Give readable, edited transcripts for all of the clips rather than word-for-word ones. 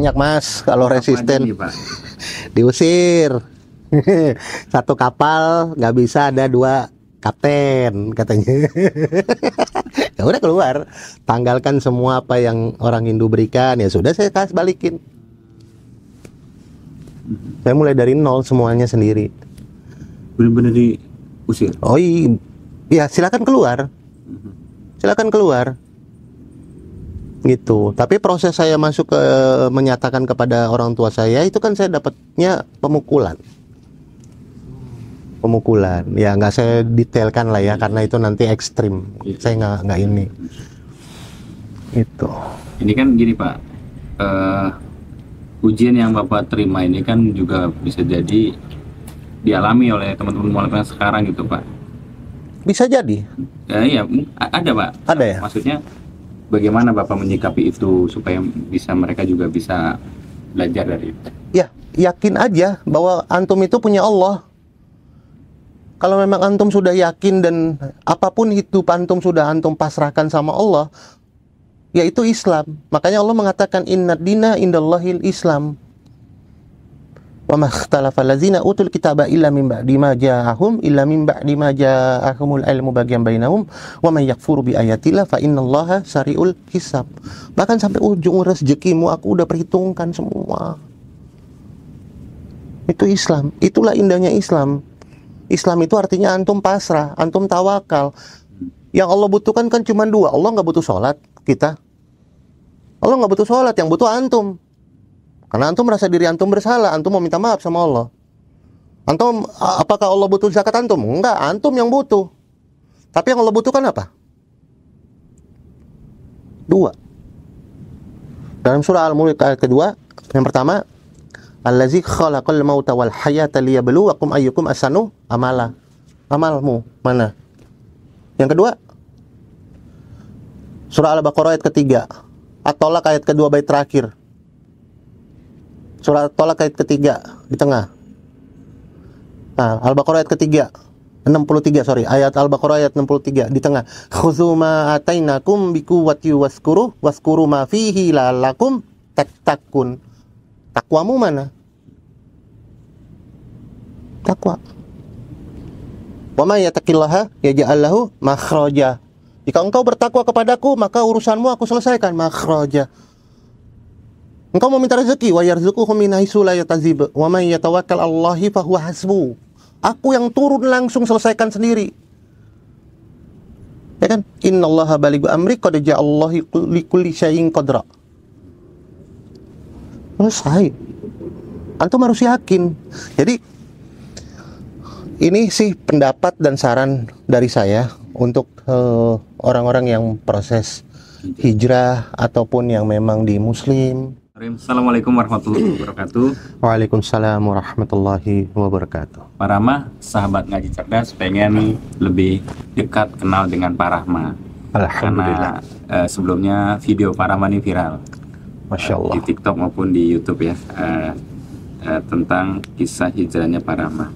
banyak mas kalau Apa aja resisten. nih, Pak? Diusir. Satu kapal nggak bisa ada 2 kapten katanya. Ya udah keluar, tanggalkan semua apa yang orang Hindu berikan, ya sudah saya kasih balikin. Saya mulai dari nol semuanya sendiri. Benar-benar diusir. Oh iya, silakan keluar, silakan keluar. Gitu. Tapi proses saya masuk ke menyatakan kepada orang tua saya itu kan saya dapatnya pemukulan. Ya nggak saya detailkan lah ya, karena itu nanti ekstrim. Saya nggak ini. Itu. Ini kan gini Pak, ujian yang Bapak terima ini kan juga bisa jadi dialami oleh teman-teman mualaf sekarang gitu Pak. Bisa jadi. Iya, ada Pak. Ada ya. Maksudnya bagaimana Bapak menyikapi itu supaya mereka juga bisa belajar dari itu? Ya, yakin aja bahwa antum itu punya Allah. Kalau memang antum sudah yakin dan apapun hidup antum sudah antum pasrahkan sama Allah, yaitu Islam. Makanya Allah mengatakan inna dina indallahil Islam. Wa makhtalafa allazina utul kitaba illa min ba'di ma ja'ahum ja'ahumul ilmu bagian bainahum wa may yakfuru bi ayatillah fa innallaha sari'ul hisab. Bahkan sampai ujung rezekimu aku udah perhitungkan semua. Itu Islam. Itulah indahnya Islam. Islam itu artinya antum pasrah, antum tawakal. Yang Allah butuhkan kan cuma 2. Allah nggak butuh sholat kita. Allah nggak butuh sholat, yang butuh antum. Karena antum merasa diri antum bersalah, antum mau minta maaf sama Allah. Antum, apakah Allah butuh zakat antum? Enggak, antum yang butuh. Tapi yang Allah butuhkan apa? 2. Dalam surah Al-Mulk ayat kedua, yang pertama, Allazi khalaqal mauta wal hayata liyabluwakum ayyukum ahsanu amala. Amalmu mana? Yang kedua, surah Al-Baqarah ayat ketiga, At-Tolak ayat kedua bait terakhir. Surah At-Tolak ayat ketiga di tengah. Nah, Al-Baqarah ayat ketiga 63, ayat Al-Baqarah ayat 63 di tengah. Khudzu ma atainakum biquwwati waskuru ma fihi la'allakum tattaqun. Takwamu mana? Takwa. Wa may yattaqillaha yaj'al lahu makhraja. Jika engkau bertakwa kepadaku, maka urusanmu aku selesaikan. Makhraja. Engkau mau minta rezeki, wa yarzuquhu min haitsu la yahtasib. Wa may yatawakkal 'alallahi fa huwa hasbuh. Aku yang turun langsung selesaikan sendiri. Ya kan? Innallaha balighu amri qad ja'allahu likulli syai'in qadra. Selesai. Antum harus yakin. Jadi ini sih pendapat dan saran dari saya untuk orang-orang yang proses hijrah ataupun yang memang di Muslim. Assalamualaikum warahmatullahi wabarakatuh. Waalaikumsalam warahmatullahi wabarakatuh. Pak Rahma, sahabat ngaji cerdas pengen lebih dekat kenal dengan Pak Rahma. Alhamdulillah. Karena sebelumnya video Pak Rahma ini viral. Masya Allah. Di TikTok maupun di YouTube ya, tentang kisah hijrahnya Pak Rahma.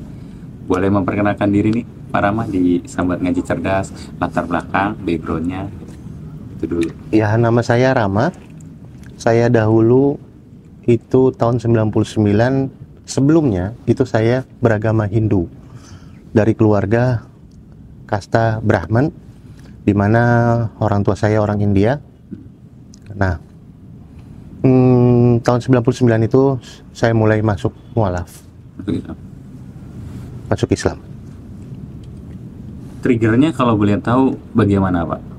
Boleh memperkenalkan diri nih Pak Rahma di Sahabat Ngaji Cerdas, latar belakang, backgroundnya itu dulu. Ya, nama saya Rama. Saya dahulu itu tahun 99, sebelumnya itu saya beragama Hindu dari keluarga kasta Brahman, di mana orang tua saya orang India. Nah, tahun 99 itu saya mulai masuk mualaf, masuk Islam. Triggernya kalau boleh tahu bagaimana Pak?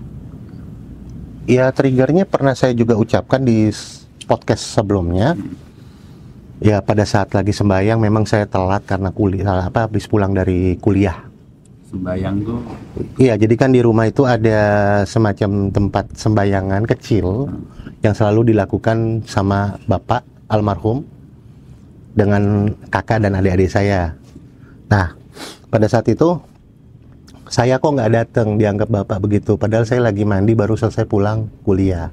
Ya, triggernya pernah saya juga ucapkan di podcast sebelumnya. Ya, pada saat lagi sembahyang memang saya telat karena kuliah, habis pulang dari kuliah. Sembahyang tuh? Iya, jadi kan di rumah itu ada semacam tempat sembahyangan kecil yang selalu dilakukan sama bapak almarhum dengan kakak dan adik-adik saya. Nah, pada saat itu saya kok nggak datang, dianggap bapak begitu. Padahal saya lagi mandi baru selesai pulang kuliah.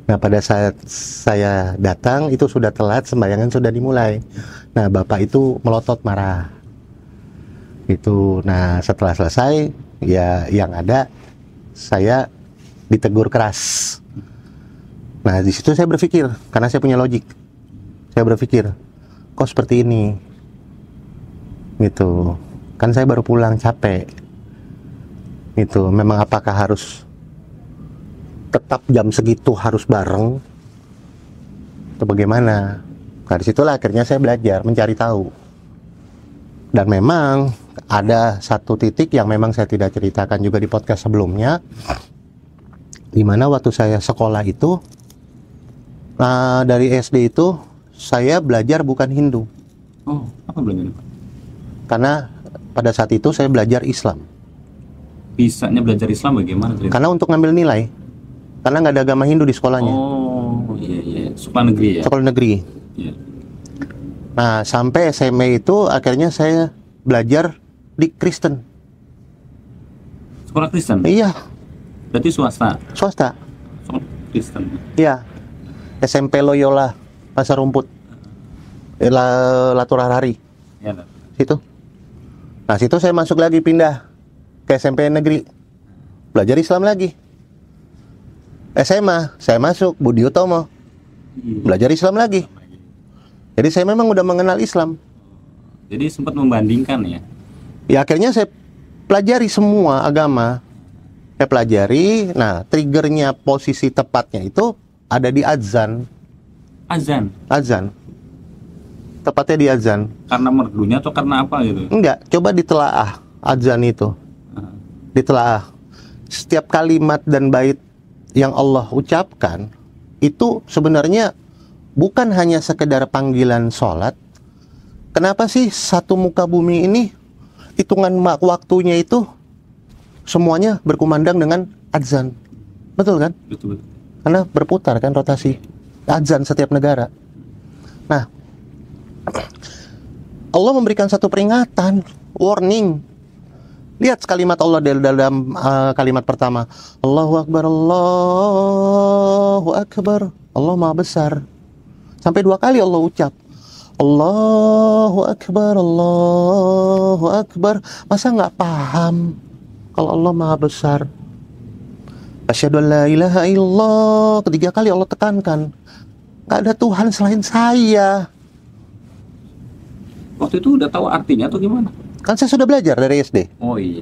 Nah, pada saat saya datang itu sudah telat, sembahyangan sudah dimulai. Nah, bapak itu melotot marah. Itu. Nah, setelah selesai, ya yang ada saya ditegur keras. Nah, di situ saya berpikir, karena saya punya logik. Saya berpikir, kok seperti ini? Gitu. Kan saya baru pulang capek. Gitu. Memang apakah harus tetap jam segitu harus bareng? Atau bagaimana? Nah, disitulah akhirnya saya belajar, mencari tahu. Dan memang ada satu titik yang memang saya tidak ceritakan juga di podcast sebelumnya, di mana waktu saya sekolah itu, dari SD itu saya belajar bukan Hindu. Oh, apa belajar? Karena pada saat itu saya belajar Islam. Bisanya belajar Islam bagaimana? Karena untuk ngambil nilai. Karena nggak ada agama Hindu di sekolahnya. Oh, iya. Sekolah negeri ya? Sekolah negeri. Iya. Nah, sampai SMA itu akhirnya saya belajar di Kristen. Sekolah Kristen? Iya, Berarti swasta? swasta. Sekolah Kristen? Iya. SMP Loyola Pasar Rumput. Laturahari. Iya. Situ. Nah, situ saya masuk lagi, pindah ke SMP negeri. Belajar Islam lagi. SMA, saya masuk Budi Utomo. Belajar Islam lagi. Jadi saya memang udah mengenal Islam. Jadi sempat membandingkan ya? Ya akhirnya saya pelajari semua agama. Saya pelajari. Nah, triggernya posisi tepatnya itu ada di azan. Azan. Tepatnya di azan. Karena merdunya atau karena apa gitu? Enggak, coba ditelaah azan itu. Ditelaah. Setiap kalimat dan bait yang Allah ucapkan itu sebenarnya bukan hanya sekedar panggilan sholat. Kenapa sih satu muka bumi ini hitungan waktunya itu semuanya berkumandang dengan azan? Betul kan? Betul. Karena berputar kan rotasi azan setiap negara. Nah, Allah memberikan satu peringatan, warning. Lihat kalimat Allah dalam kalimat pertama, Allahu Akbar, Allahu Akbar, Allah Maha Besar. Sampai 2 kali Allah ucap, Allahu Akbar, Allahu Akbar. Masa nggak paham kalau Allah Maha Besar? Asyhadu an la ilaha illallah. 3 kali Allah tekankan, nggak ada Tuhan selain saya. Waktu itu udah tahu artinya atau gimana? Kan saya sudah belajar dari SD. Oh iya.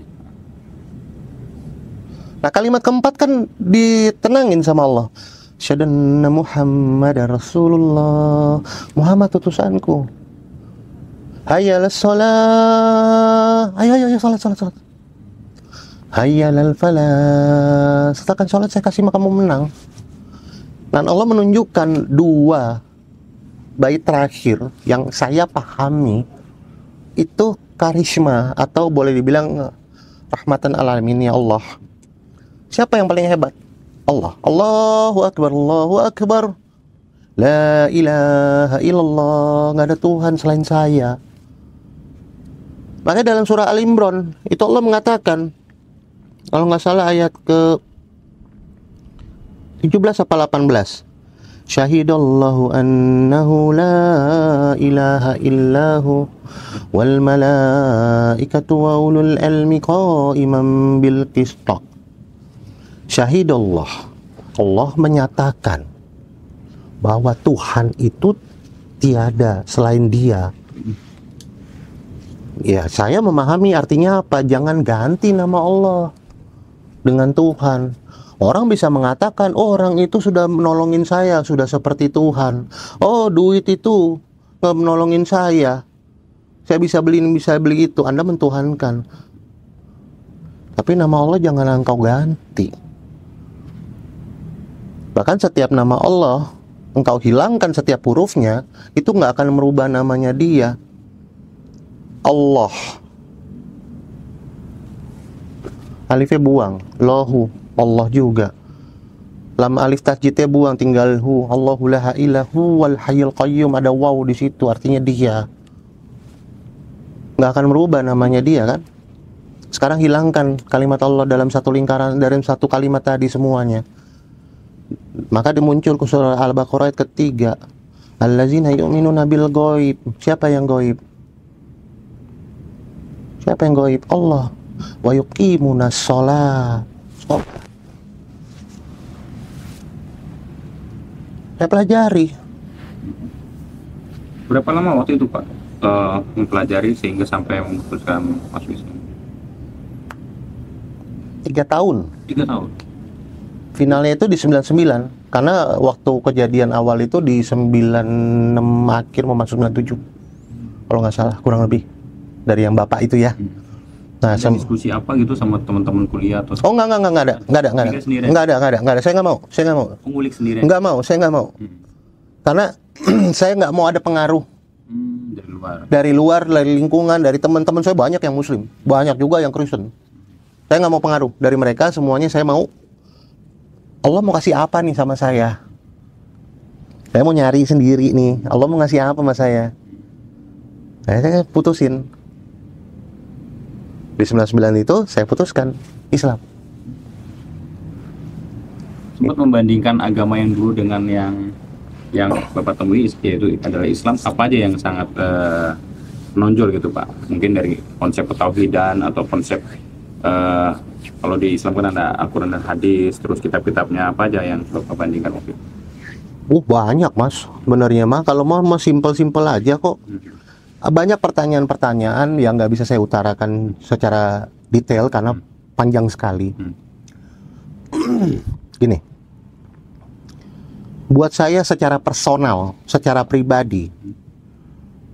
Nah, kalimat keempat kan ditenangin sama Allah. Asyhadu anna Muhammadar Rasulullah. Muhammad utusanku. Hayya 'alas shalah. Ayo salat. Hayya 'alal falah. Setelah salat saya kasih kamu menang. Dan Allah menunjukkan 2 bait terakhir yang saya pahami itu karisma atau boleh dibilang rahmatan alamin ya Allah. Siapa yang paling hebat? Allah. Allahu Akbar, Allahu Akbar. La ilaha illallah. Nggak ada Tuhan selain saya. Makanya dalam surah Al-Imran itu Allah mengatakan, kalau nggak salah ayat ke 17 apa 18, Syahidallahu annahu la ilaha illahu wal malaikatu wa ulul ilmi qa'iman bil qist. Syahidallah, Allah menyatakan bahwa Tuhan itu tiada selain Dia. Ya, saya memahami artinya apa. Jangan ganti nama Allah dengan Tuhan. Orang bisa mengatakan, oh orang itu sudah menolongin saya, sudah seperti Tuhan. Oh duit itu menolongin saya bisa beli ini, bisa beli itu. Anda mentuhankan. Tapi nama Allah jangan engkau ganti. Bahkan setiap nama Allah engkau hilangkan setiap hurufnya, itu nggak akan merubah namanya Dia. Allah. Alifnya buang, Lahu, Allah juga. Lam alif tasjidnya buang, tinggal hu. Allahu la ilaha wal hayyul qayyum, ada waw di situ, artinya Dia. Nggak akan merubah namanya Dia kan? Sekarang hilangkan kalimat Allah dalam satu lingkaran, dalam satu kalimat tadi semuanya. Maka dimuncul ke surah Al-Baqarah ayat ketiga. Allazina yu'minuna bil ghaib. Siapa yang ghaib? Siapa yang ghaib? Allah. Wa yuqimunas shalah. Saya pelajari. Berapa lama waktu itu Pak mempelajari sehingga sampai memutuskan masuk Islam? 3 tahun. 3 tahun. Finalnya itu di 99. Karena waktu kejadian awal itu di 96 akhir mau masuk 97. Kalau nggak salah, kurang lebih. Dari yang Bapak itu ya. Nah, Ada diskusi apa gitu sama teman-teman kuliah atau oh nggak ada, saya nggak mau, ngulik sendiri? saya nggak mau, karena saya nggak mau ada pengaruh dari luar, dari lingkungan, dari teman-teman saya banyak yang Muslim, banyak juga yang Kristen. Saya nggak mau pengaruh dari mereka, semuanya saya mau Allah mau kasih apa nih sama saya. Saya mau nyari sendiri nih, Allah mau ngasih apa sama saya. Saya putusin. Di 99 itu saya putuskan Islam. Sempat membandingkan agama yang dulu dengan yang Bapak temui, yaitu adalah Islam, apa aja yang sangat menonjol gitu Pak? Mungkin dari konsep ketauhidan atau konsep kalau di Islam kan ada Al-Quran dan hadis, terus kitab-kitabnya apa aja yang Bapak bandingkan waktu itu? Banyak Mas, sebenarnya mah kalau mau simpel-simpel aja kok. Banyak pertanyaan-pertanyaan yang nggak bisa saya utarakan secara detail karena panjang sekali. Gini, buat saya secara personal, secara pribadi,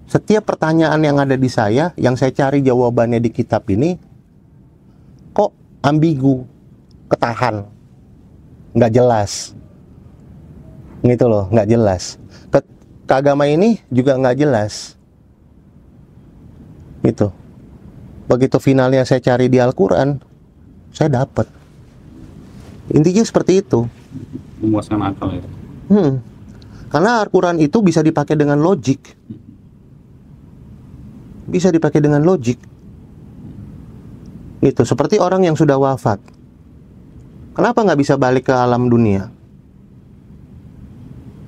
setiap pertanyaan yang ada di saya, yang saya cari jawabannya di kitab ini, kok ambigu, ketahan, nggak jelas, gitu loh, nggak jelas. Ke agama ini juga nggak jelas. Gitu. Begitu finalnya saya cari di Al-Quran, saya dapat. Intinya seperti itu. Memuaskan akal ya. Karena Al-Quran itu bisa dipakai dengan logik. Bisa dipakai dengan logik. Gitu. Seperti orang yang sudah wafat. Kenapa nggak bisa balik ke alam dunia?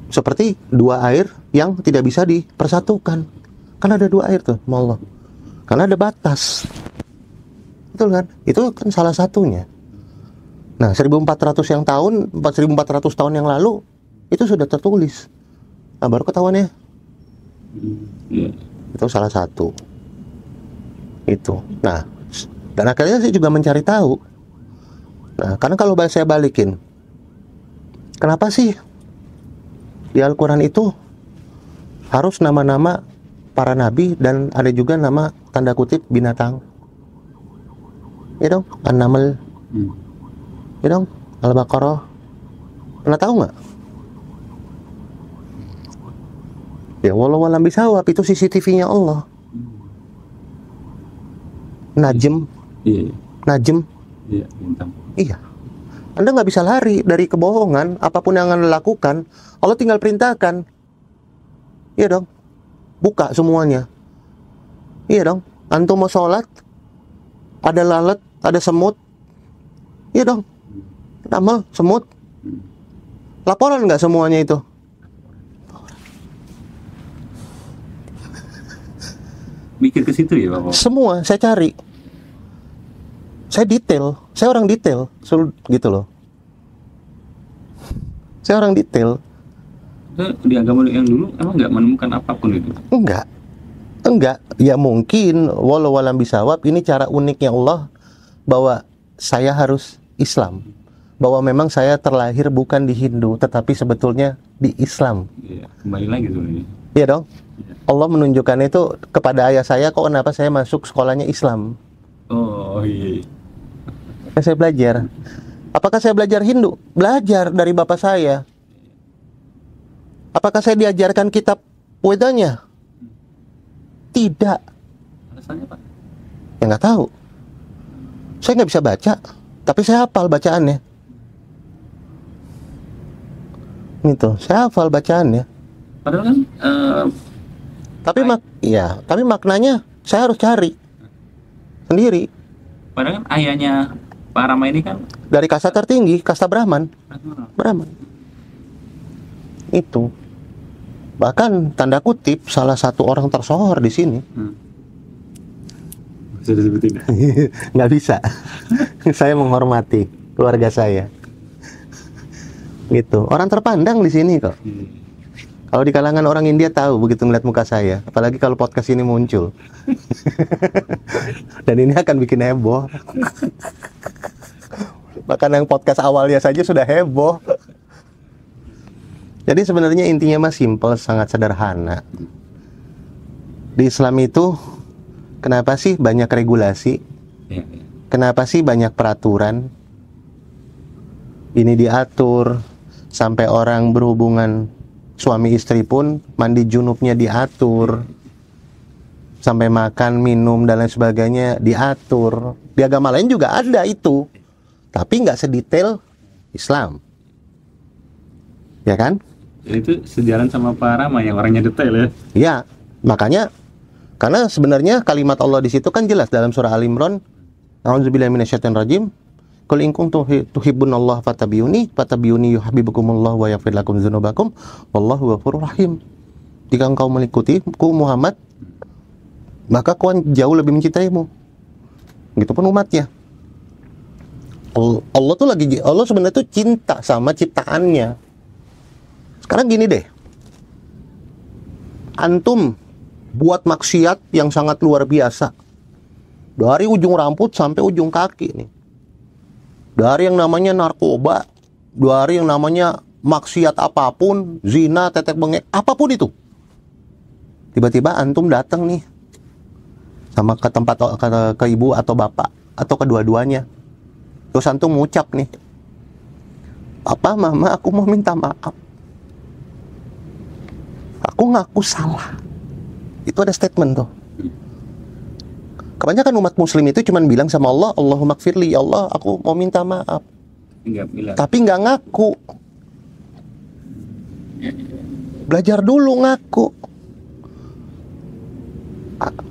Seperti 2 air yang tidak bisa dipersatukan. Kan ada 2 air tuh, Allah. Karena ada batas. Betul kan? Itu kan salah satunya. Nah, 1400 tahun yang lalu itu sudah tertulis. Nah, baru ketahuan ya. Itu salah satu. Itu. Nah, dan akhirnya saya juga mencari tahu. Nah, karena kalau saya balikin, kenapa sih di Al-Quran itu harus nama-nama para nabi dan ada juga nama tanda kutip binatang? Ya dong, An-Naml. Ya dong, Al-Baqarah. Pernah tahu nggak? Ya wallahu alam bisawab, itu CCTV-nya Allah. Najm. Iya. Najm. Iya, bintang. Iya. Anda nggak bisa lari dari kebohongan. Apapun yang Anda lakukan, Allah tinggal perintahkan. Iya dong. Buka semuanya. Iya dong. Antum mau sholat, ada lalat, ada semut. Iya dong. Amal, semut. Laporan nggak semuanya itu? Mikir ke situ ya Bapak? Semua saya cari. Saya detail. Saya orang detail. Gitu loh. Saya orang detail. Di agama yang dulu emang nggak menemukan apapun itu? Enggak. Ya mungkin walau alam bisawab, ini cara uniknya Allah bahwa saya harus Islam. Bahwa memang saya terlahir bukan di Hindu, tetapi sebetulnya di Islam. Iya, kembali lagi tuh ini. Iya dong. Allah menunjukkan itu kepada ayah saya, kok kenapa saya masuk sekolahnya Islam. Oh iya. Saya belajar. Apakah saya belajar Hindu? Belajar dari bapak saya. Apakah saya diajarkan kitab Wedanya? Tidak. Alasannya Pak? Ya nggak tahu. Saya nggak bisa baca, tapi saya hafal bacaannya. Gitu, saya hafal bacaannya. Padahal kan tapi maknanya saya harus cari sendiri. padahal kan ayahnya Pak Rama ini kan Dari kasta tertinggi, kasta Brahman. Itu. Bahkan tanda kutip salah satu orang tersohor di sini. Bisa disebutin? Nggak bisa. Saya menghormati keluarga saya. Gitu. Orang terpandang di sini kok. Kalau di kalangan orang India tahu begitu ngeliat muka saya, apalagi kalau podcast ini muncul. Dan ini akan bikin heboh. Bahkan yang podcast awalnya saja sudah heboh. Jadi sebenarnya intinya mah simple, sangat sederhana. Di Islam itu kenapa sih banyak regulasi? Kenapa sih banyak peraturan? Ini diatur sampai orang berhubungan suami istri pun mandi junubnya diatur, sampai makan, minum dan lain sebagainya diatur. Di agama lain juga ada itu, tapi nggak sedetail Islam, ya kan? Itu sejalan sama Pak Rama yang orangnya detail ya. Ya, makanya karena sebenarnya kalimat Allah di situ kan jelas dalam surah Al Imran, A'udzubillahi minasyaitonirrajim. Qul in kuntum tuhibbunallaha fattabi'uni yuhibbukumullah wa yaghfir lakum dzunubakum wallahu ghafurur rahim. Jika engkau mengikutiku Muhammad, maka kau jauh lebih mencintaimu. Begitupun umatnya. Allah sebenarnya tuh cinta sama ciptaannya. Sekarang gini deh. Antum buat maksiat yang sangat luar biasa. Dari ujung rambut sampai ujung kaki nih. Dari yang namanya narkoba, dari yang namanya maksiat apapun, zina, tetek bengek, apapun itu. Tiba-tiba antum datang nih sama ke tempat ke ibu atau bapak atau kedua-duanya. Terus antum ngucap nih, "Papa, Mama, aku mau minta maaf. Aku ngaku salah." Itu ada statement tuh. Kebanyakan umat muslim itu cuma bilang sama Allah, Allahumma gfirli, ya Allah, aku mau minta maaf. Tapi nggak ngaku. Belajar dulu ngaku.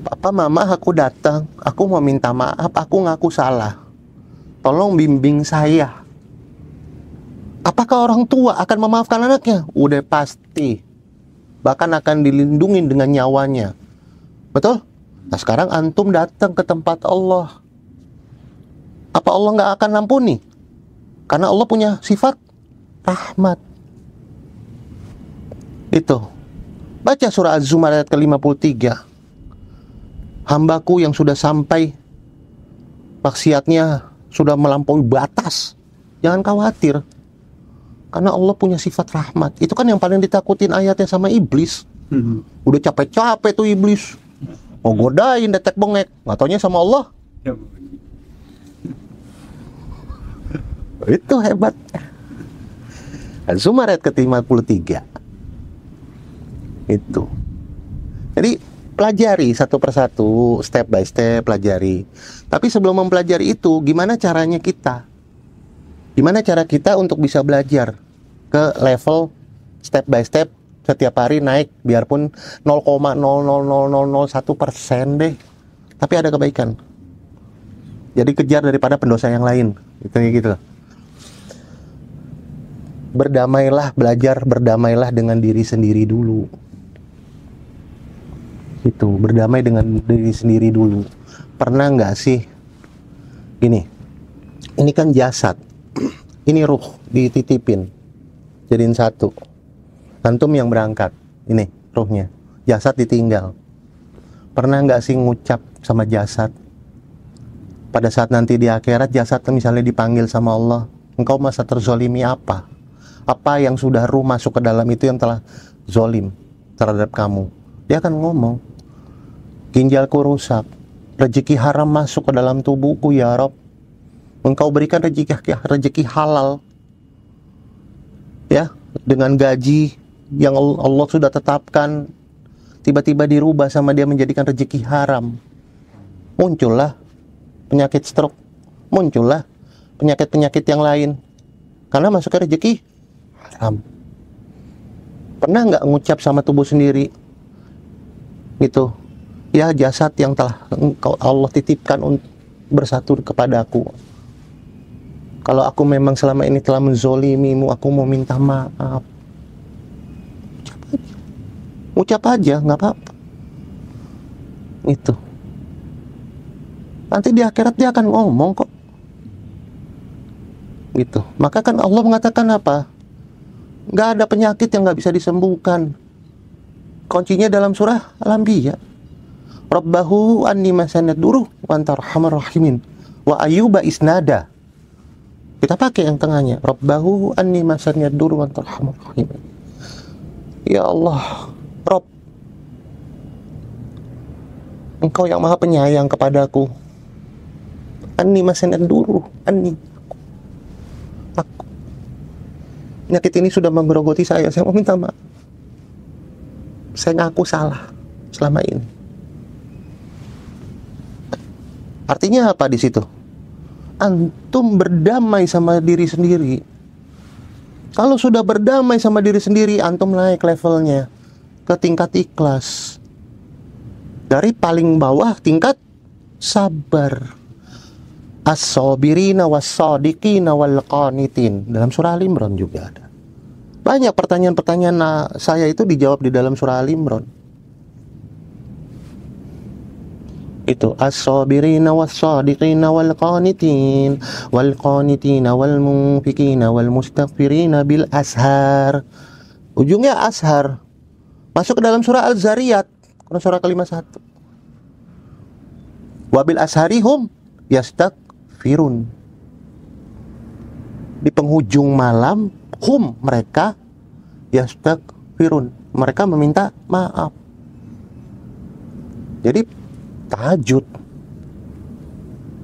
Papa, Mama, aku datang, aku mau minta maaf, aku ngaku salah. Tolong bimbing saya. Apakah orang tua akan memaafkan anaknya? Udah pasti. Bahkan akan dilindungi dengan nyawanya. Betul? Nah sekarang antum datang ke tempat Allah. Apa Allah nggak akan ampuni? Karena Allah punya sifat rahmat. Itu. Baca surah Az-Zumar ayat ke-53. Hambaku yang sudah sampai maksiatnya sudah melampaui batas, jangan khawatir. Karena Allah punya sifat rahmat. Itu kan yang paling ditakutin ayatnya sama iblis. Udah capek-capek tuh iblis. Mau godain detek bengek, nggak taunya sama Allah. Itu hebat. Az-Zumar ayat ke-53. Itu. Jadi pelajari satu persatu, step by step pelajari. Tapi sebelum mempelajari itu, gimana caranya kita? Gimana cara kita untuk bisa belajar ke level step by step? Setiap hari naik, biarpun 0,00001% deh, tapi ada kebaikan. Jadi kejar daripada pendosa yang lain, gitu. Berdamailah, belajar berdamailah dengan diri sendiri dulu. Itu, berdamai dengan diri sendiri dulu. Pernah nggak sih, ini kan jasad, ini ruh dititipin, jadiin satu. Antum yang berangkat, ini ruhnya, jasad ditinggal. Pernah nggak sih ngucap sama jasad? Pada saat nanti di akhirat jasad misalnya dipanggil sama Allah, engkau masa terzolimi apa? Apa yang sudah ruh masuk ke dalam itu yang telah zolim terhadap kamu? Dia akan ngomong, ginjalku rusak, rezeki haram masuk ke dalam tubuhku ya Rob. Engkau berikan rezeki halal, ya, dengan gaji yang Allah sudah tetapkan, tiba-tiba dirubah sama dia menjadikan rezeki haram. Muncullah penyakit stroke, muncullah penyakit-penyakit yang lain karena masuknya rezeki haram. Pernah nggak ngucap sama tubuh sendiri gitu, ya jasad yang telah Allah titipkan bersatu kepadaku, kalau aku memang selama ini telah menzolimimu, aku mau minta maaf. Ucap aja, nggak apa-apa. Itu. Nanti di akhirat dia akan ngomong kok. Gitu. Maka kan Allah mengatakan apa? nggak ada penyakit yang nggak bisa disembuhkan. Kuncinya dalam surah Al-Anbiya. Rabbahu anni masanad duruh wa anta arhamar rahimin. Wa ayyuba isnada. Kita pakai yang tengahnya. Rabbahu anni masanad duruh wa anta arhamar rahimin. Ya Allah, Rabb, Engkau yang maha penyayang kepadaku. Anni masanad duruh, anni. Aku. Penyakit ini sudah menggerogoti saya mau minta maaf. Saya ngaku salah selama ini. Artinya apa di situ? Antum berdamai sama diri sendiri. Kalau sudah berdamai sama diri sendiri, antum naik levelnya ke tingkat ikhlas. Dari paling bawah tingkat sabar. As-sabirina was-sadiqina wal-qanitin. Dalam surah Al-Imran juga ada. Banyak pertanyaan-pertanyaan saya itu dijawab di dalam surah Al-Imran. Itu as-sabirina was-sadiqina wal-qanitin wal-qanitina wal-munfikina wal-mustaghfirina bil ashar. Ujungnya ashar. Masuk ke dalam surah Al-Zariyat, surah ke-51. Wabil asharihum yastaghfirun. Di penghujung malam, mereka yastaghfirun, mereka meminta maaf. Jadi tahajud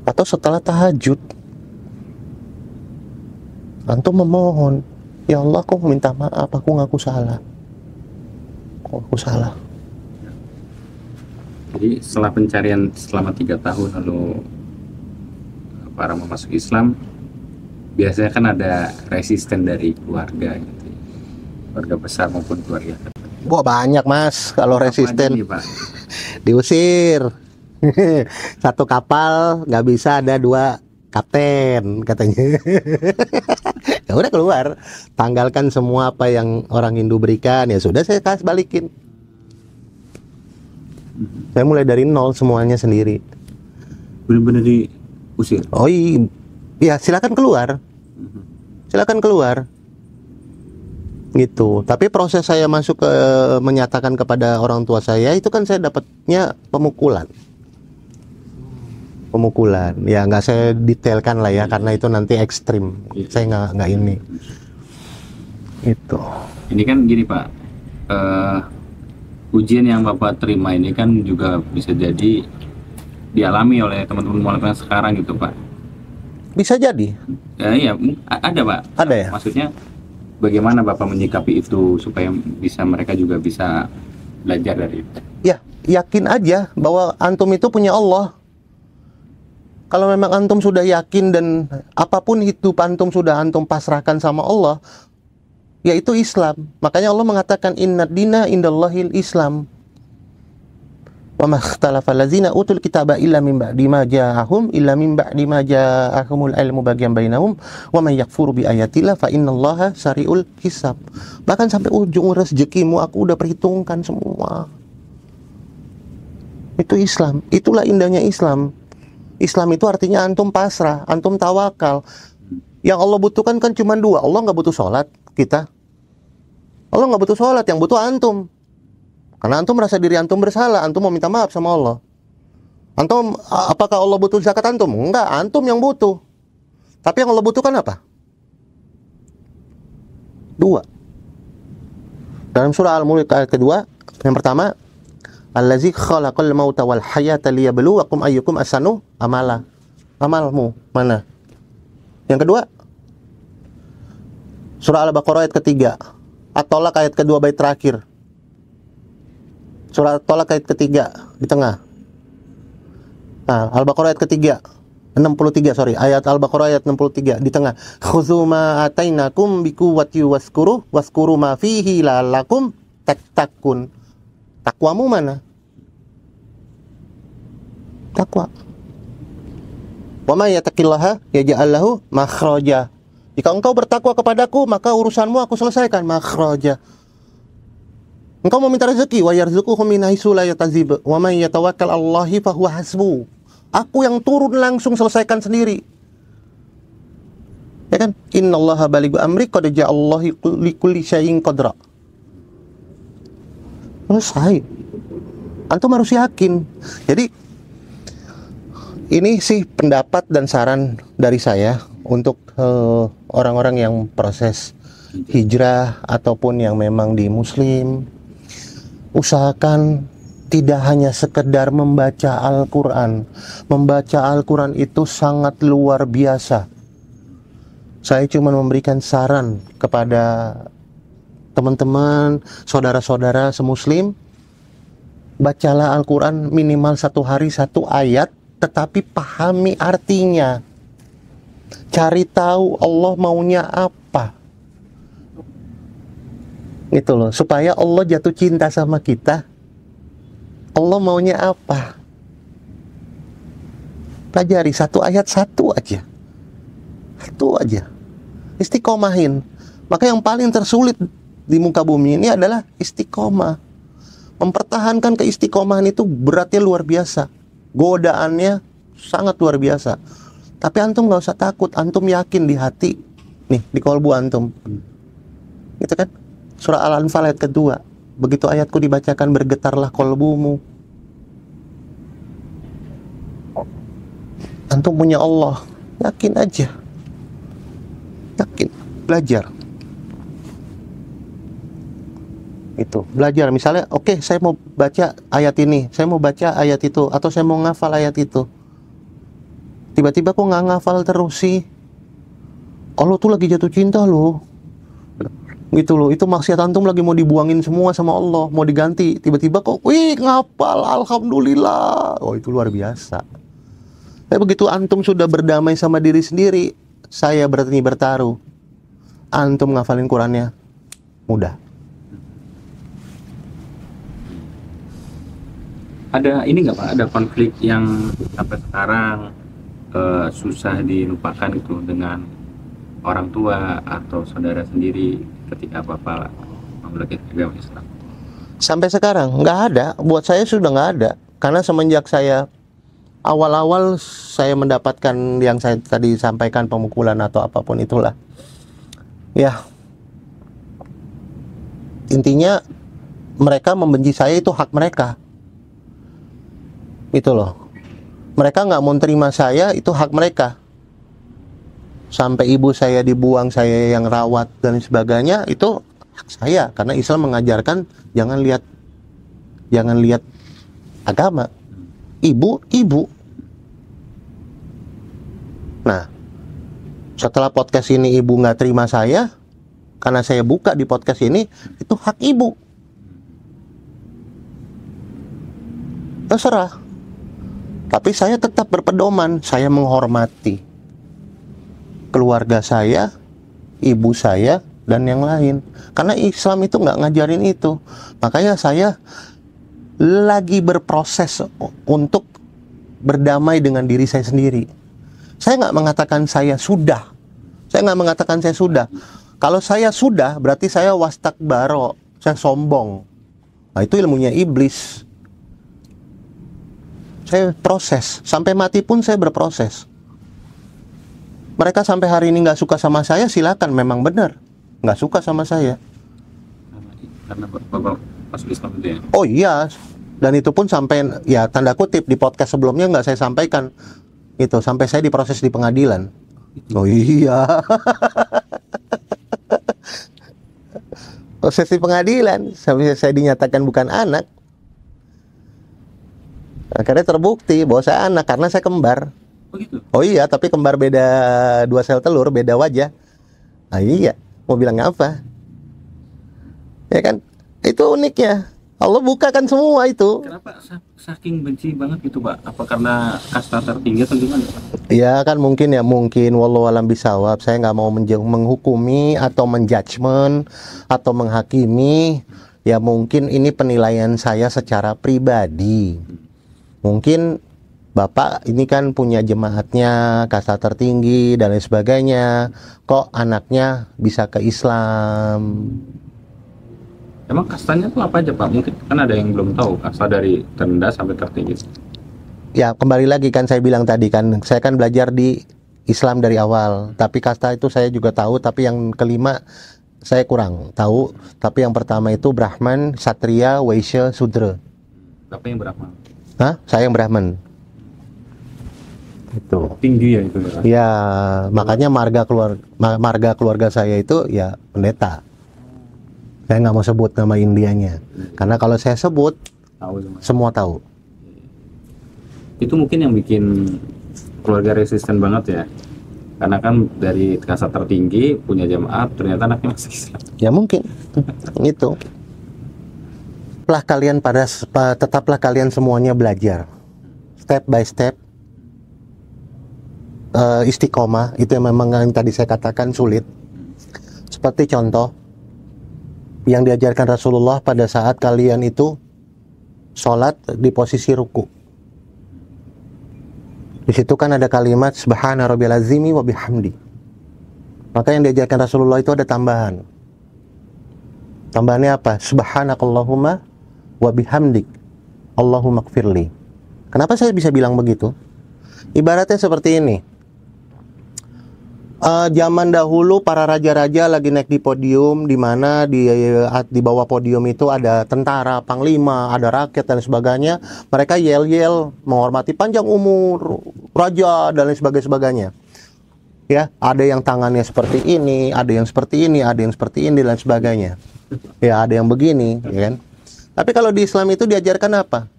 atau setelah tahajud antum memohon, ya Allah, aku minta maaf, aku ngaku salah. Jadi setelah pencarian selama 3 tahun lalu para masuk Islam, biasanya kan ada resisten dari keluarga gitu, keluarga besar maupun keluarga. Wah, banyak Mas kalau resisten. Nih, Pak? Diusir. Satu kapal nggak bisa ada 2 kapten katanya. Ya udah keluar, tanggalkan semua apa yang orang Hindu berikan, ya sudah saya kasih balikin. Saya mulai dari nol semuanya sendiri. Benar-benar diusir. Oh iya. Ya silakan keluar, gitu. Tapi proses saya masuk ke menyatakan kepada orang tua saya itu kan saya dapatnya pemukulan. Ya nggak saya detailkan lah ya, karena itu nanti ekstrim. Saya nggak ini. Itu. Ini kan gini Pak, ujian yang Bapak terima ini kan juga bisa jadi dialami oleh teman-teman mualaf sekarang gitu Pak. Bisa jadi. Iya, ada Pak. Ada ya. Maksudnya bagaimana Bapak menyikapi itu supaya mereka juga bisa belajar dari itu? Ya, yakin aja bahwa antum itu punya Allah. Kalau memang antum sudah yakin dan apapun hidup antum sudah antum pasrahkan sama Allah, yaitu Islam. Makanya Allah mengatakan innad dina indallahil Islam. Wa ma ikhtalafa allazina utul kitaba illa min ba'di ma ja'ahum ilmu bagian bainahum wa may yakfuru bi ayatillah fa innallaha sari'ul hisab. Bahkan sampai ujung rezekimu aku udah perhitungkan semua. Itu Islam. Itulah indahnya Islam. Islam itu artinya antum pasrah, antum tawakal. Yang Allah butuhkan kan cuma 2. Allah nggak butuh sholat kita. Allah nggak butuh sholat, yang butuh antum. Karena antum merasa diri antum bersalah, antum mau minta maaf sama Allah. Antum, apakah Allah butuh zakat antum? Enggak, antum yang butuh. Tapi yang Allah butuhkan apa? 2. Dalam surah Al-Mulk ayat kedua, yang pertama, Allazi khalaqal mauta wal hayata liyabluwakum ayyukum ahsanu amala. Amalmu mana? Yang kedua, surah Al-Baqarah ayat ketiga, At-Tolak ayat kedua bait terakhir. Surah At-Tolak ayat ketiga di tengah. Nah, Al-Baqarah ayat ketiga 63, ayat Al-Baqarah ayat 63 di tengah. Khudzu ma atainakum biquwwati waskuru ma fihi la'allakum tattaqun. Takwamu mana? Takwa. Wa may yattaqillaha yaj'al lahu makhraja. Jika engkau bertakwa kepadaku, maka urusanmu aku selesaikan. Makhraja. Engkau mau minta rezeki, wa yarzuquhu min haitsu la yahtasib, wa may yatawakkal 'alallahi fa huwa hasbuh. Aku yang turun langsung selesaikan sendiri. Ya kan? Innallaha balighu amri qad ja'allahu likulli syai'in qadra. Selesai. Antum harus yakin. Jadi ini sih pendapat dan saran dari saya untuk orang-orang yang proses hijrah ataupun yang memang di muslim. Usahakan tidak hanya sekedar membaca Al-Quran. Membaca Al-Quran itu sangat luar biasa. Saya cuma memberikan saran kepada teman-teman, saudara-saudara semuslim, bacalah Al-Quran minimal 1 hari 1 ayat, tetapi pahami artinya. Cari tahu Allah maunya apa. Gitu loh, supaya Allah jatuh cinta sama kita. Allah maunya apa? Pelajari 1 ayat 1 aja. 1 aja. Istiqomahin. Maka yang paling tersulit di muka bumi ini adalah istiqomah. Mempertahankan keistiqomahan itu beratnya luar biasa. Godaannya sangat luar biasa. Tapi antum gak usah takut. Antum yakin di hati. Nih, di kolbu antum. Gitu kan? Surah Al-Anfal ayat kedua. Begitu ayatku dibacakan, bergetarlah kolbumu. Antum punya Allah. Yakin aja. Yakin. Belajar. Itu, belajar. Misalnya, oke, saya mau baca ayat ini, saya mau baca ayat itu, atau saya mau ngafal ayat itu. Tiba-tiba kok nggak ngafal terus sih? Allah tuh lagi jatuh cinta loh. Gitu loh, itu maksiat antum lagi mau dibuangin semua sama Allah, mau diganti. Tiba-tiba kok, wih, ngapal, alhamdulillah. Oh, itu luar biasa. Tapi begitu antum sudah berdamai sama diri sendiri, saya berani bertaruh, antum ngafalin Qurannya mudah. Ada ini nggak Pak? Ada konflik yang sampai sekarang susah dilupakan itu dengan orang tua atau saudara sendiri ketika Bapak memiliki agama Islam? Sampai sekarang nggak ada. Buat saya sudah nggak ada. Karena semenjak saya awal-awal saya mendapatkan yang saya tadi sampaikan, pemukulan atau apapun itulah. Ya, intinya mereka membenci saya itu hak mereka. Itu loh. Mereka nggak mau terima saya, itu hak mereka. Sampai ibu saya dibuang, saya yang rawat dan sebagainya, itu hak saya. Karena Islam mengajarkan jangan lihat agama. Ibu. Nah, setelah podcast ini ibu nggak terima saya, karena saya buka di podcast ini, itu hak ibu. Terserah. Tapi saya tetap berpedoman, saya menghormati keluarga saya, ibu saya, dan yang lain. Karena Islam itu nggak ngajarin itu. Makanya saya lagi berproses untuk berdamai dengan diri saya sendiri. Saya nggak mengatakan saya sudah. Kalau saya sudah, berarti saya wastakbaro, saya sombong. Nah, itu ilmunya iblis. Saya proses, sampai mati pun saya berproses. Mereka sampai hari ini nggak suka sama saya, silakan, memang benar nggak suka sama saya. Karena Bapak masuk Islam itu ya? Oh iya, dan itu pun sampai, ya tanda kutip, di podcast sebelumnya nggak saya sampaikan. Itu, sampai saya diproses di pengadilan. Oh iya. Proses di pengadilan, sampai saya dinyatakan bukan anak. Akhirnya terbukti bahwa saya anak karena saya kembar. Oh gitu? Oh iya, tapi kembar beda 2 sel telur, beda wajah. Ah iya, mau bilang apa? Ya kan? Itu uniknya. Allah bukakan semua itu. Kenapa saking benci banget gitu Pak? Apa karena kasta tertinggi atau gimana Pak? Ya kan mungkin wallahu alam bisawab. Saya nggak mau menghukumi atau menjudgment atau menghakimi. Ya mungkin ini penilaian saya secara pribadi. Mungkin Bapak ini kan punya jemaatnya, kasta tertinggi dan lain sebagainya. Kok anaknya bisa ke Islam? Emang kastanya tuh apa aja Pak? Mungkin kan ada yang belum tahu kasta dari terendah sampai tertinggi. Ya kembali lagi kan saya bilang tadi kan, saya kan belajar di Islam dari awal. Tapi kasta itu saya juga tahu, tapi yang kelima saya kurang tahu. Tapi yang pertama itu Brahman, Satria, Vaishya, Sudra. Bapak yang berapa? Hah? Saya yang Brahman. Itu. Tinggi ya itu ya. Ya, makanya marga keluarga saya itu ya pendeta. Saya nggak mau sebut nama Indianya, karena kalau saya sebut Tahu semua. semua tahu. Itu mungkin yang bikin keluarga resisten banget ya. Karena kan dari kasta tertinggi punya jamaah, ternyata anaknya masih Islam. Ya mungkin itu. Tetaplah kalian semuanya belajar, step by step. Istiqomah itu yang memang yang tadi saya katakan sulit. Seperti contoh yang diajarkan Rasulullah pada saat kalian itu sholat di posisi ruku. Di situ kan ada kalimat Subhana Rabbiyal Azimi wa bihamdi. Maka yang diajarkan Rasulullah itu ada tambahan. Tambahannya apa? Subhanakallahumma wa bihamdik Allahumma gfirli. Kenapa saya bisa bilang begitu? Ibaratnya seperti ini. Zaman dahulu para raja-raja lagi naik di podium, di mana di bawah podium itu ada tentara, panglima, ada rakyat dan sebagainya. Mereka yel-yel menghormati panjang umur raja dan lain sebagainya. Ya, ada yang tangannya seperti ini, ada yang seperti ini, ada yang seperti ini dan sebagainya. Ya, ada yang begini, ya kan? Tapi kalau di Islam itu diajarkan apa?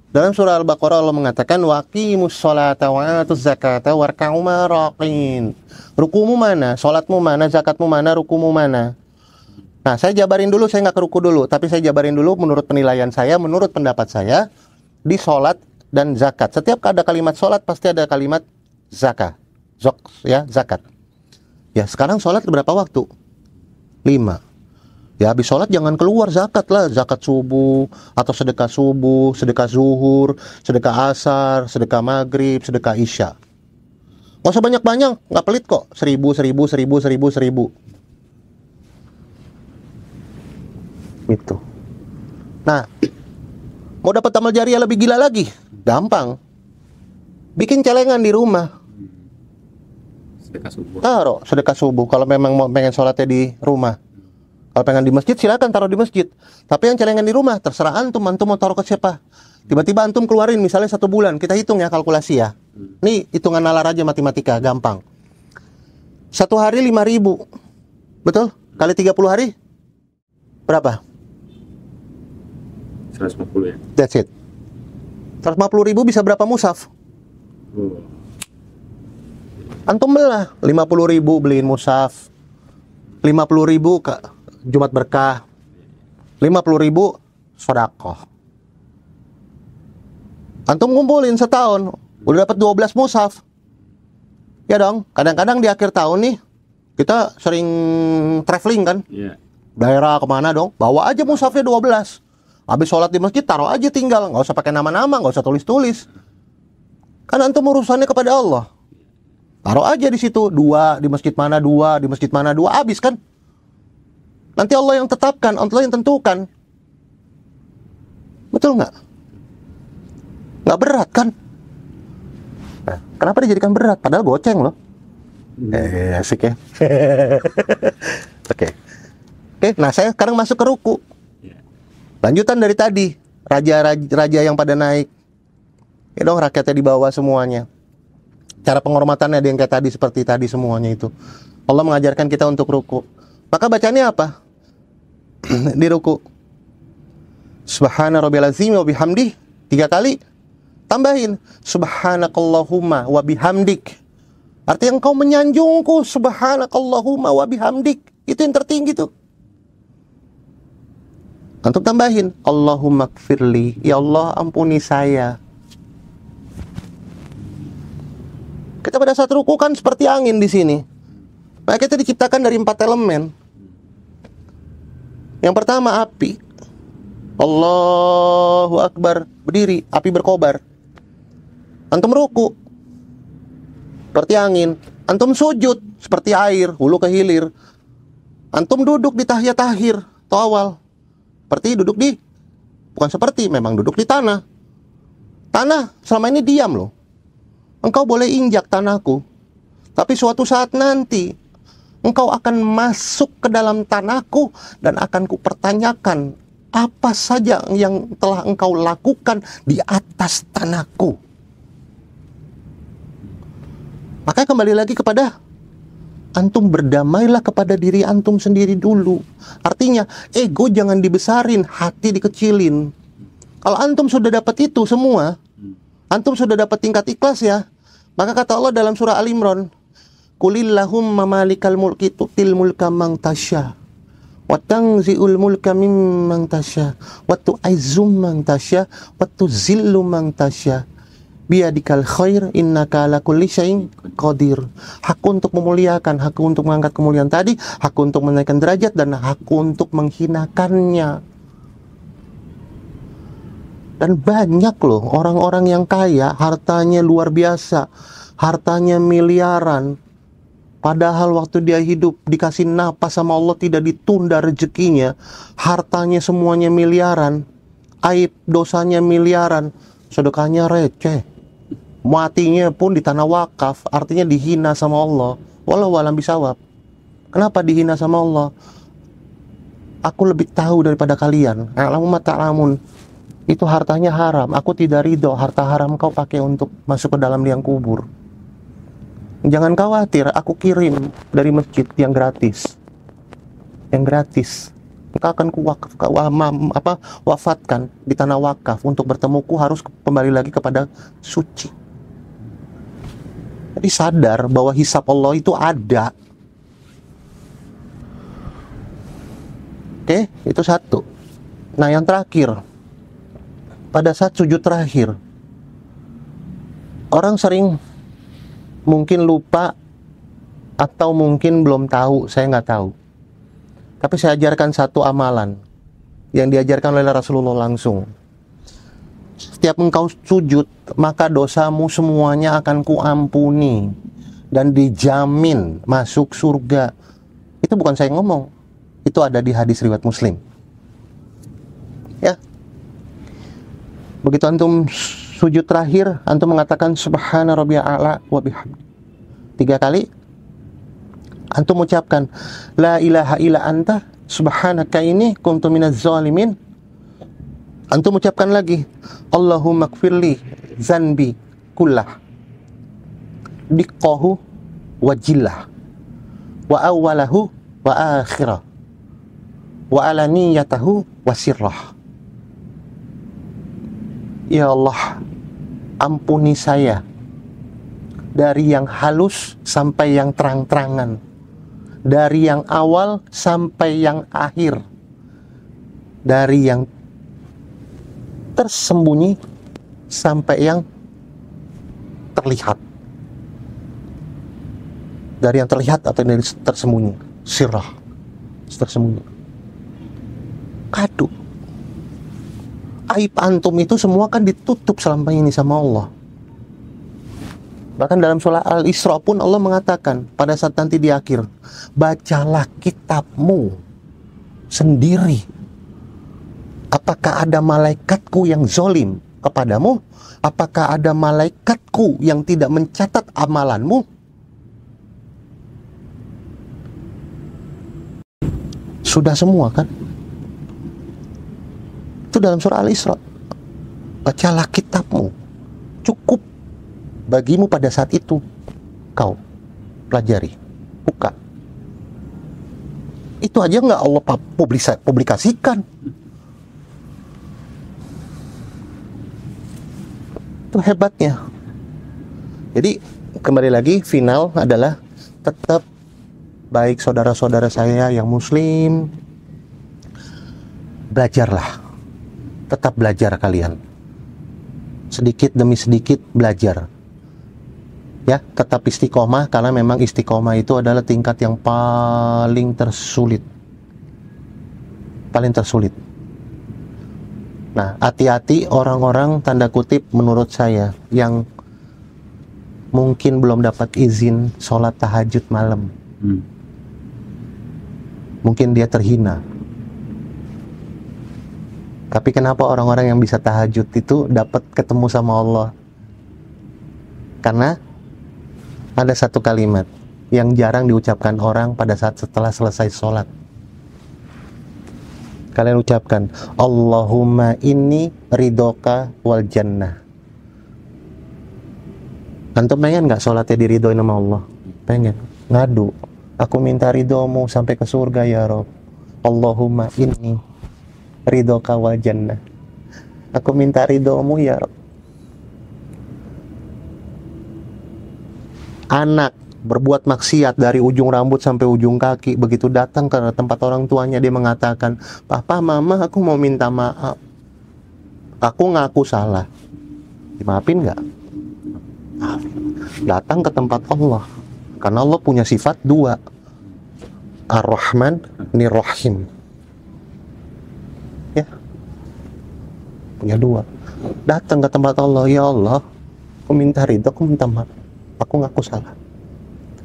Dalam surah Al-Baqarah Allah mengatakan waqimus sholata wa atuz zakata warka'u maraqin. Rukumu mana? Salatmu mana? Zakatmu mana? Rukumu mana? Nah, saya jabarin dulu, saya nggak ke ruku dulu, tapi saya jabarin dulu menurut penilaian saya, menurut pendapat saya di sholat dan zakat. Setiap ada kalimat sholat pasti ada kalimat zakat. Zakat. Ya, sekarang sholat berapa waktu? 5. Ya, habis sholat jangan keluar zakat lah. Zakat subuh, atau sedekah subuh, sedekah zuhur, sedekah asar, sedekah maghrib, sedekah isya. Nggak usah banyak-banyak, nggak pelit kok. 1000. Gitu. Nah, mau dapat amal jariah lebih gila lagi? Gampang. Bikin celengan di rumah. Sedekah subuh. Taruh sedekah subuh kalau memang mau pengen sholatnya di rumah. Kalau pengen di masjid silakan taruh di masjid. Tapi yang celengan di rumah terserah antum mau taruh ke siapa. Tiba-tiba antum keluarin misalnya 1 bulan, kita hitung ya kalkulasi ya. Nih hitungan nalar aja matematika gampang. 1 hari 5.000, betul? Kali 30 hari berapa? 150 ya. That's it. 150.000 bisa berapa mushaf? Antum belah 50.000 beliin mushaf, 50.000 ke Jumat Berkah, 50.000 sedekah. Antum ngumpulin setahun, udah dapat 12 mushaf. Ya dong, kadang-kadang di akhir tahun nih, kita sering traveling kan? Iya. Daerah kemana dong? Bawa aja mushafnya 12. Habis sholat di masjid, taruh aja tinggal. Nggak usah pakai nama-nama, nggak usah tulis-tulis. Kan antum urusannya kepada Allah. Taruh aja di situ, 2, di masjid mana 2, di masjid mana 2, habis kan? Nanti Allah yang tetapkan, Allah yang tentukan. Betul nggak? Nggak berat kan? Nah, kenapa dijadikan berat? Padahal goceng loh. Asik ya. Oke. Nah saya sekarang masuk ke ruku. Lanjutan dari tadi, raja yang pada naik. Ya dong, rakyatnya di bawah semuanya. Cara penghormatannya ada yang kayak tadi, seperti tadi semuanya itu. Allah mengajarkan kita untuk ruku. Maka bacanya apa? Di ruku. Subhana Rabbiyal Azim wa bihamdi 3 kali. Tambahin Subhanakallahumma wa bihamdik. Artinya engkau menyanjungku. Subhanakallahumma wa bihamdik. Itu yang tertinggi tuh. Antum tambahin Allahumma gfirli. Ya Allah ampuni saya. Kita pada saat ruku kan seperti angin di sini. Maka kita diciptakan dari 4 elemen. Yang pertama api. Allahu Akbar, berdiri, api berkobar. Antum ruku, seperti angin. Antum sujud, seperti air, hulu ke hilir. Antum duduk di tahiyat akhir atau awal, memang duduk di tanah. Tanah selama ini diam loh. Engkau boleh injak tanahku. Tapi suatu saat nanti engkau akan masuk ke dalam tanahku dan akan kupertanyakan apa saja yang telah engkau lakukan di atas tanahku. Maka kembali lagi kepada antum, berdamailah kepada diri antum sendiri dulu. Artinya ego jangan dibesarin, hati dikecilin. Kalau antum sudah dapat itu semua, antum sudah dapat tingkat ikhlas ya, maka kata Allah dalam surah Al-Imran, Qulillahumma malikal mulki tu'til mulka man tasya wa tanzi'ul mulka mimman tasya wa tu'izzum man tasya wa tuzillu man tasya biyadikal khair innaka ala kulli syai'in qadir. Hak untuk memuliakan, hak untuk mengangkat kemuliaan tadi, hak untuk menaikkan derajat, dan hak untuk menghinakannya. Dan banyak loh orang-orang yang kaya, hartanya luar biasa, hartanya miliaran, padahal waktu dia hidup dikasih napas sama Allah tidak ditunda rezekinya, hartanya semuanya miliaran, aib dosanya miliaran, sedekahnya receh, matinya pun di tanah wakaf, artinya dihina sama Allah. Wallahu a'lam bishawab. Kenapa dihina sama Allah? Aku lebih tahu daripada kalian. A'lamu ma ta'lamun. Itu hartanya haram. Aku tidak ridho harta haram kau pakai untuk masuk ke dalam liang kubur. Jangan khawatir, aku kirim dari masjid yang gratis. Yang gratis. Engkau akan wafatkan di tanah wakaf. Untuk bertemuku harus kembali lagi kepada suci. Jadi sadar bahwa hisab Allah itu ada. Oke, itu satu. Nah, yang terakhir, pada saat sujud terakhir, orang sering mungkin lupa atau mungkin belum tahu, saya nggak tahu. Tapi saya ajarkan satu amalan yang diajarkan oleh Rasulullah langsung. Setiap engkau sujud, maka dosamu semuanya akan kuampuni dan dijamin masuk surga. Itu bukan saya ngomong, itu ada di hadis riwayat Muslim. Ya. Begitu antum sujud terakhir, antum mengatakan subhana rabbiyal a'la wa bihamdi 3 kali. Antum ucapkan la ilaha illa anta subhanaka inni kuntu minaz zalimin. Antum ucapkan lagi Allahumma gfirli zanbi kullah diqqahu wa jillah wa awalahu wa akhirah wa alaniyatahu wa sirrah. Ya Allah, ampuni saya dari yang halus sampai yang terang-terangan, dari yang awal sampai yang akhir, dari yang tersembunyi sampai yang terlihat, dari yang terlihat atau dari tersembunyi, sirrah, tersembunyi. Kado. Aib antum itu semua kan ditutup selama ini sama Allah. Bahkan dalam surah Al-Isra pun Allah mengatakan pada saat nanti di akhir, bacalah kitabmu sendiri. Apakah ada malaikatku yang zolim kepadamu? Apakah ada malaikatku yang tidak mencatat amalanmu? Sudah semua kan? Itu dalam surah Al-Isra. Bacalah kitabmu. Cukup bagimu pada saat itu. Kau pelajari, buka. Itu aja nggak Allah publikasikan. Itu hebatnya. Jadi kembali lagi, final adalah tetap baik saudara-saudara saya yang muslim, belajarlah. Tetap belajar kalian. Sedikit demi sedikit belajar. Ya, tetap istiqomah, karena memang istiqomah itu adalah tingkat yang paling tersulit. Paling tersulit. Nah, hati-hati orang-orang tanda kutip menurut saya yang mungkin belum dapat izin sholat tahajud malam. Mungkin dia terhina. Tapi kenapa orang-orang yang bisa tahajud itu dapat ketemu sama Allah? Karena Ada satu kalimat yang jarang diucapkan orang pada saat setelah selesai sholat. Kalian ucapkan, Allahumma inni ridhoka wal jannah. Antum pengen nggak sholatnya diridhoin sama Allah? Pengen. Ngadu, aku minta ridhomu sampai ke surga ya Rob. Allahumma inni ridhoka wal jannah. Aku minta ridhomu ya Rob. Anak berbuat maksiat dari ujung rambut sampai ujung kaki, begitu datang ke tempat orang tuanya dia mengatakan, Papa, Mama, aku mau minta maaf, aku ngaku salah. Dimaafin nggak? Datang ke tempat Allah, karena Allah punya sifat dua, Ar-Rahman, Nir-Rahim. Ya, punya dua. Datang ke tempat Allah, ya Allah, aku minta ridho, aku minta maaf, aku ngaku salah.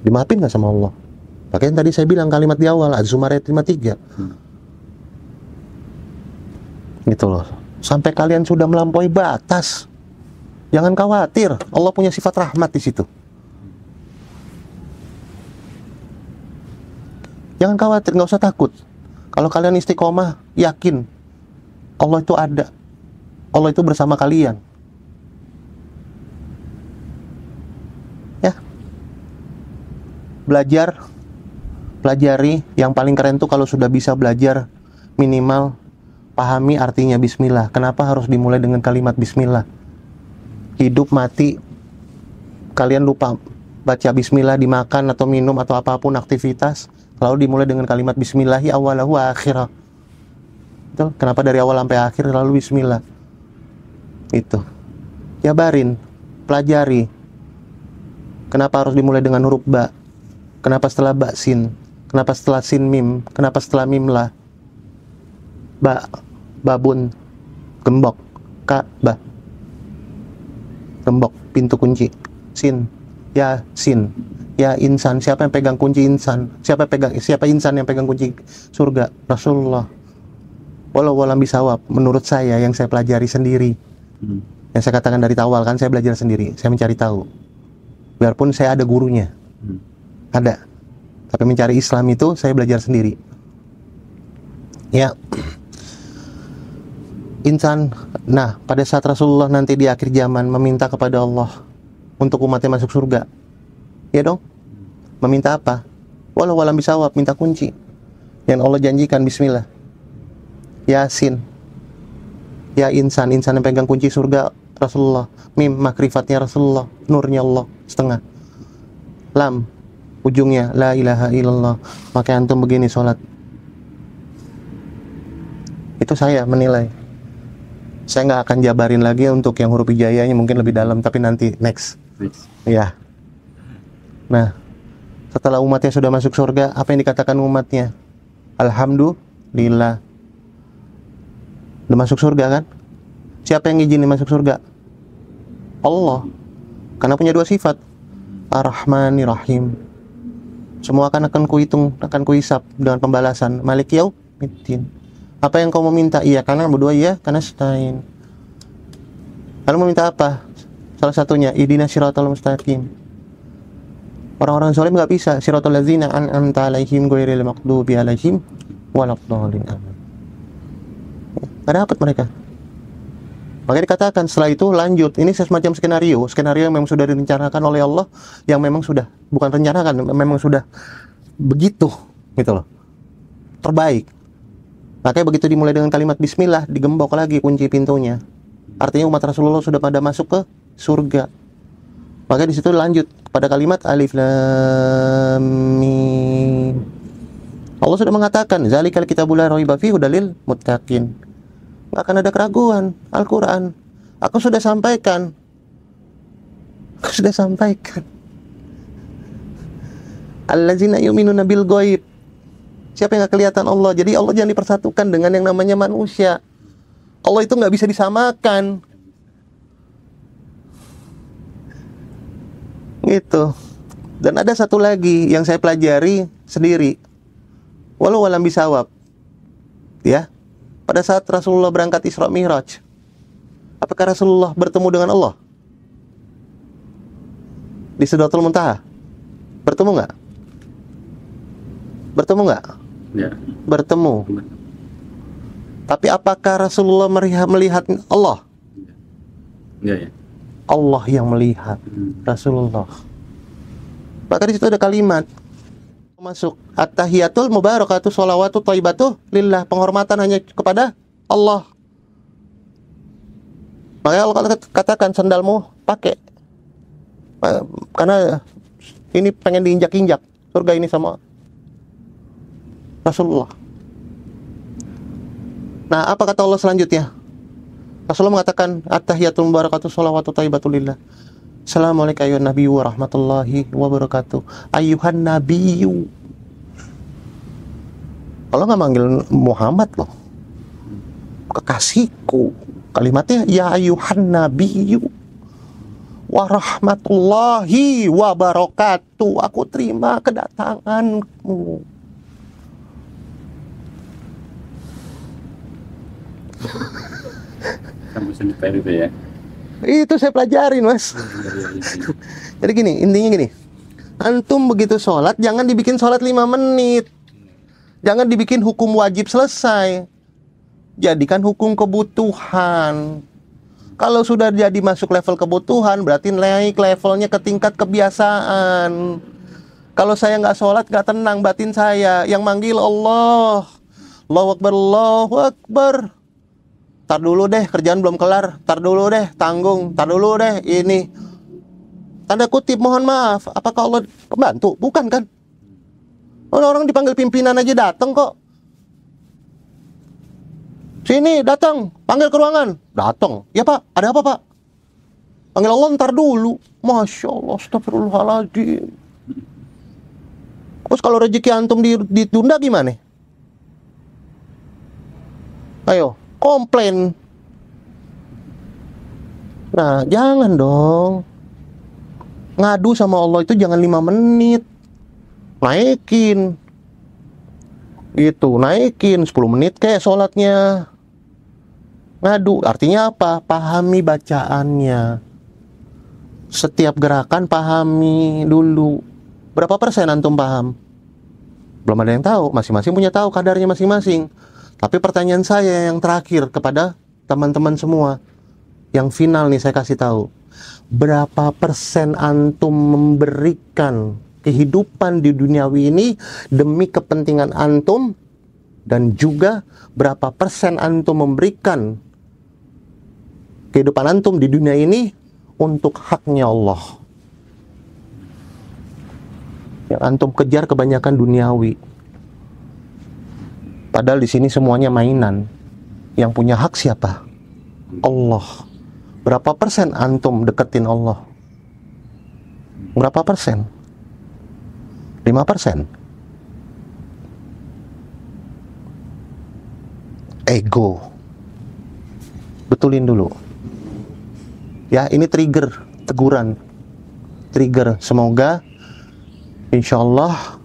Dimaafin nggak sama Allah? Makanya tadi saya bilang kalimat di awal, Az-Zumar ayat 53. Gitu loh. Sampai kalian sudah melampaui batas, jangan khawatir, Allah punya sifat rahmat di situ. Jangan khawatir, nggak usah takut. Kalau kalian istiqomah, yakin Allah itu ada, Allah itu bersama kalian. Ya, pelajari. Yang paling keren tuh kalau sudah bisa belajar, minimal pahami artinya bismillah. Kenapa harus dimulai dengan kalimat bismillah? Hidup mati kalian lupa baca bismillah di makan atau minum atau apapun aktivitas, lalu dimulai dengan kalimat bismillahi awalahu wa akhirah. Betul? Kenapa dari awal sampai akhir lalu bismillah? Itu. Jabarin, pelajari. Kenapa harus dimulai dengan huruf ba? Kenapa setelah ba sin? Kenapa setelah sin mim? Kenapa setelah mim la? Ba, babun, gembok, ka, ba. Gembok, pintu kunci. Sin, ya sin. Ya insan, siapa yang pegang kunci insan? Siapa insan yang pegang kunci surga? Rasulullah. Walau walam bisawab, menurut saya yang saya pelajari sendiri. Yang saya katakan dari awal kan saya belajar sendiri, saya mencari tahu. Biarpun saya ada gurunya. Ada. Tapi mencari Islam itu saya belajar sendiri. Ya. Insan, nah pada saat Rasulullah nanti di akhir zaman meminta kepada Allah untuk umatnya masuk surga, ya dong? Meminta apa? Walau walam bisawab, minta kunci yang Allah janjikan, bismillah. Yasin, ya insan yang pegang kunci surga Rasulullah. Mim, makrifatnya Rasulullah, nurnya Allah, setengah. Lam, ujungnya la ilaha illallah. Maka antum begini sholat. Itu saya menilai. Saya nggak akan jabarin lagi untuk yang huruf hijaiyahnya, mungkin lebih dalam, tapi nanti next. Ya. Nah, setelah umatnya sudah masuk surga, apa yang dikatakan umatnya? Alhamdulillah. Udah masuk surga kan? Siapa yang ngizinin masuk surga? Allah. Karena punya dua sifat, Ar-Rahmanir-Rahim. Semua akan kuhitung, akan kuhisap dengan pembalasan. Malik yaumiddin. Apa yang kau mau minta? Iya, karena berdua iya, karena setain. Lalu mau minta apa? Salah satunya, ihdinas siratal mustaqim. Orang-orang zalim nggak bisa. Siratal ladzina an'amta alaihim ghairil maghdubi alaihim waladdallin. Nggak dapat mereka. Maka dikatakan setelah itu lanjut. Ini semacam skenario yang memang sudah direncanakan oleh Allah, yang memang sudah bukan rencanakan, memang sudah begitu, gitu loh. Terbaik. Makanya begitu dimulai dengan kalimat bismillah, digembok lagi kunci pintunya. Artinya umat Rasulullah sudah pada masuk ke surga. Maka di situ lanjut pada kalimat alif lam mim. Allah sudah mengatakan, zalikal kitabul la raiba fihi hudalil muttaqin. Nggak akan ada keraguan. Al-Quran, aku sudah sampaikan. Allazina yu'minuna bil ghaib. Siapa yang nggak kelihatan Allah? Jadi Allah jangan dipersatukan dengan yang namanya manusia. Allah itu nggak bisa disamakan. Gitu. Dan ada satu lagi yang saya pelajari sendiri. Walau walam bisawab. Ya. Pada saat Rasulullah berangkat Isra Mi'raj, apakah Rasulullah bertemu dengan Allah di Sidratul Muntaha? Bertemu nggak? Bertemu nggak? Ya. Bertemu. Tapi apakah Rasulullah melihat Allah? Ya, ya. Allah yang melihat Rasulullah. Maka di situ ada kalimat masuk at-tahiyatul mubarakatuh sholawatu thayyibatuh lillah, penghormatan hanya kepada Allah. Makanya Allah katakan sandalmu pakai, karena ini pengen diinjak-injak surga ini sama Rasulullah. Nah, apa kata Allah selanjutnya? Rasulullah mengatakan at-tahiyatul mubarakatuh sholawatu thayyibatuh lillah. Assalamualaikum ayuhan nabiyyu wa rahmatullahi wabarakatuh. Ayuhan nabiyyu. Allah nggak manggil Muhammad loh, kekasihku. Kalimatnya ya ayuhan nabiyyu wa rahmatullahi wabarakatuh. Aku terima kedatanganmu. Kamu sendiri itu ya. Itu saya pelajarin, Mas. Jadi gini, intinya gini. Antum begitu sholat, jangan dibikin sholat 5 menit. Jangan dibikin hukum wajib selesai. Jadikan hukum kebutuhan. Kalau sudah jadi masuk level kebutuhan, berarti naik levelnya ke tingkat kebiasaan. Kalau saya nggak sholat, nggak tenang batin saya. Yang manggil Allah. Allahu Akbar, Allahu Akbar. Tar dulu deh, kerjaan belum kelar. Tar dulu deh, tanggung. Tar dulu deh, ini. Tanda kutip, mohon maaf. Apakah Allah pembantu? Bukan kan? Orang dipanggil pimpinan aja datang kok. Sini, datang. Panggil ke ruangan. Datang. Ya Pak, ada apa Pak? Panggil Allah ntar dulu. Masya Allah, astagfirullahaladzim. Terus kalau rezeki antum ditunda gimana? Ayo, komplain. Nah, jangan dong. Ngadu sama Allah itu jangan 5 menit. Naikin. Gitu, naikin 10 menit kayak sholatnya. Ngadu, artinya apa? Pahami bacaannya. Setiap gerakan pahami dulu. Berapa persen antum paham? Belum ada yang tahu, masing-masing punya tahu kadarnya masing-masing. Tapi pertanyaan saya yang terakhir kepada teman-teman semua, yang final nih saya kasih tahu. Berapa persen antum memberikan kehidupan di duniawi ini demi kepentingan antum, dan juga berapa persen antum memberikan kehidupan antum di dunia ini untuk haknya Allah. Yang antum kejar kebanyakan duniawi. Padahal di sini semuanya mainan. Yang punya hak siapa? Allah. Berapa persen antum deketin Allah? Berapa persen? 5%. Ego. Betulin dulu. Ya, ini trigger, teguran. Trigger. Semoga insya Allah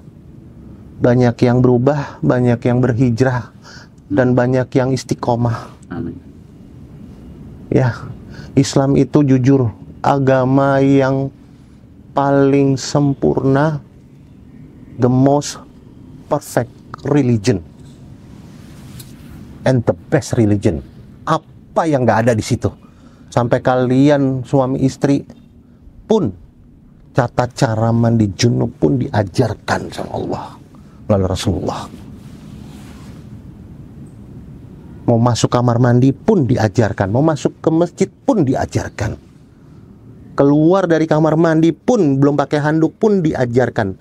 banyak yang berubah, banyak yang berhijrah, dan banyak yang istiqomah. Amin. Ya, Islam itu jujur agama yang paling sempurna, the most perfect religion, and the best religion. Apa yang nggak ada di situ? Sampai kalian suami istri pun tata cara mandi junub pun diajarkan sama Allah melalui Rasulullah. Mau masuk kamar mandi pun diajarkan, mau masuk ke masjid pun diajarkan, keluar dari kamar mandi pun belum pakai handuk pun diajarkan.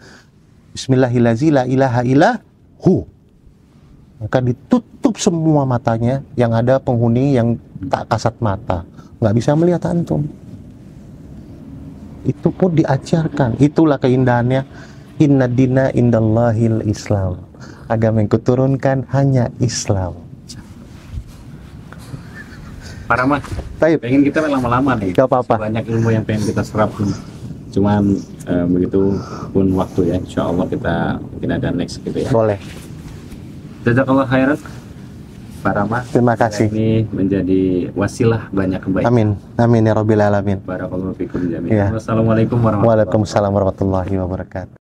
Bismillahirrahmanirrahim, la ilaha illahu. Maka ditutup semua matanya, yang ada penghuni yang tak kasat mata, nggak bisa melihat antum. Itu pun diajarkan. Itulah keindahannya. Inna dina indallahil Islam. Agama yang kuturunkan hanya Islam. Pak Rahmat, pengen kita lama-lama nih. Gak apa-apa. Banyak ilmu yang pengen kita serap. Cuman begitu pun waktu ya. Insya Allah kita mungkin ada next gitu ya. Boleh. Jazakallah khairan, Pak Rahmat. Terima kasih. Ini menjadi wasilah banyak kebaikan. Amin. Amin ya Rabbil Alamin. Barakallahu fikum jami'an. Ya. Wassalamualaikum warahmatullahi wabarakatuh. Waalaikumsalam warahmatullahi wabarakatuh.